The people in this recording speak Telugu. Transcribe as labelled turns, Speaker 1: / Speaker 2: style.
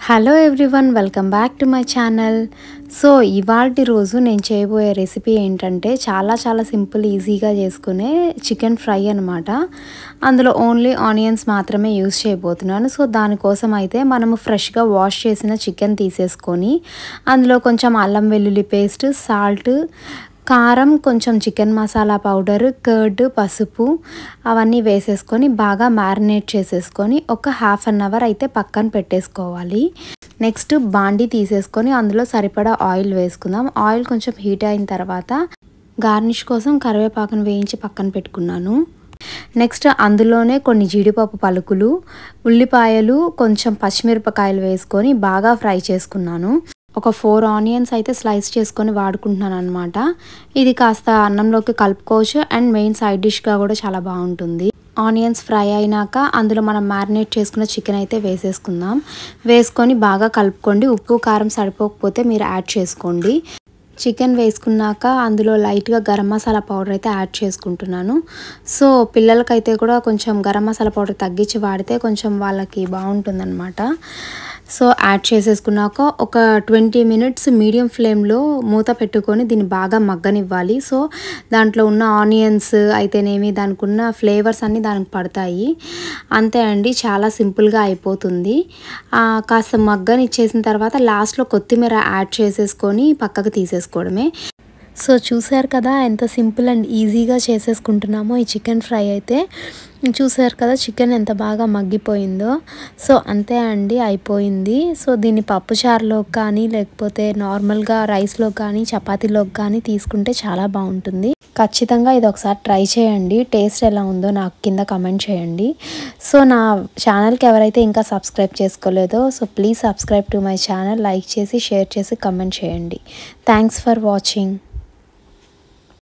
Speaker 1: Hello everyone, welcome back to my channel. So ఇవాల్టి రోజు నేను చేయబోయే రెసిపీ ఏంటంటే చాలా సింపుల్, ఈజీగా చేసుకునే చికెన్ ఫ్రై అనమాట. అందులో ఓన్లీ ఆనియన్స్ మాత్రమే యూస్ చేయబోతున్నాను. సో దానికోసం అయితే మనము ఫ్రెష్గా వాష్ చేసిన చికెన్ తీసేసుకొని అందులో కొంచెం అల్లం వెల్లుల్లి పేస్ట్, సాల్ట్, కారం, కొంచెం చికెన్ మసాలా పౌడర్, కర్డ్, పసుపు అవన్నీ వేసేసుకొని బాగా మ్యారినేట్ చేసేసుకొని ఒక హాఫ్ అన్ అవర్ అయితే పక్కన పెట్టేసుకోవాలి. నెక్స్ట్ బాండీ తీసేసుకొని అందులో సరిపడా ఆయిల్ వేసుకుందాం. ఆయిల్ కొంచెం హీట్ అయిన తర్వాత గార్నిష్ కోసం కరివేపాకును వేయించి పక్కన పెట్టుకున్నాను. నెక్స్ట్ అందులోనే కొన్ని జీడిపప్పు పలుకులు, ఉల్లిపాయలు, కొంచెం పచ్చిమిరపకాయలు వేసుకొని బాగా ఫ్రై చేసుకున్నాను. ఒక 4 ఆనియన్స్ అయితే స్లైస్ చేసుకొని వాడుకుంటున్నాను అనమాట. ఇది కాస్త అన్నంలోకి కలుపుకోవచ్చు అండ్ మెయిన్ సైడ్ డిష్గా కూడా చాలా బాగుంటుంది. ఆనియన్స్ ఫ్రై అయినాక అందులో మనం మ్యారినేట్ చేసుకున్న చికెన్ అయితే వేసేసుకుందాం. వేసుకొని బాగా కలుపుకోండి. ఉప్పు కారం సరిపోకపోతే మీరు యాడ్ చేసుకోండి. చికెన్ వేసుకున్నాక అందులో లైట్గా గరం మసాలా పౌడర్ అయితే యాడ్ చేసుకుంటున్నాను. సో పిల్లలకైతే కూడా కొంచెం గరం మసాలా పౌడర్ తగ్గించి వాడితే కొంచెం వాళ్ళకి బాగుంటుందన్నమాట. సో యాడ్ చేసేసుకున్నాక ఒక 20 మినిట్స్ మీడియం ఫ్లేమ్లో మూత పెట్టుకొని దీన్ని బాగా మగ్గనివ్వాలి. సో దాంట్లో ఉన్న ఆనియన్స్ అయితేనేమి, దానికి ఉన్న ఫ్లేవర్స్ అన్నీ దానికి పడతాయి. అంతే అండి, చాలా సింపుల్గా అయిపోతుంది. కాస్త మగ్గనిచ్చేసిన తర్వాత లాస్ట్లో కొత్తిమీర యాడ్ చేసేసుకొని పక్కకు తీసేసుకోవడమే. సో చూసారు కదా ఎంత సింపుల్ అండ్ ఈజీగా చేసేసుకుంటున్నామో ఈ చికెన్ ఫ్రై అయితే. చూసారు కదా చికెన్ ఎంత బాగా మగ్గిపోయిందో. సో అంతే అండి, అయిపోయింది. సో దీన్ని పప్పుచారులోకి కానీ లేకపోతే నార్మల్గా రైస్లో కానీ చపాతీలోకి కానీ తీసుకుంటే చాలా బాగుంటుంది. ఖచ్చితంగా ఇది ఒకసారి ట్రై చేయండి. టేస్ట్ ఎలా ఉందో నాకు కింద కమెంట్ చేయండి. సో నా ఛానల్కి ఎవరైతే ఇంకా సబ్స్క్రైబ్ చేసుకోలేదో so please subscribe to my channel. Like చేసి, షేర్ చేసి, కమెంట్ చేయండి. Thanks for watching.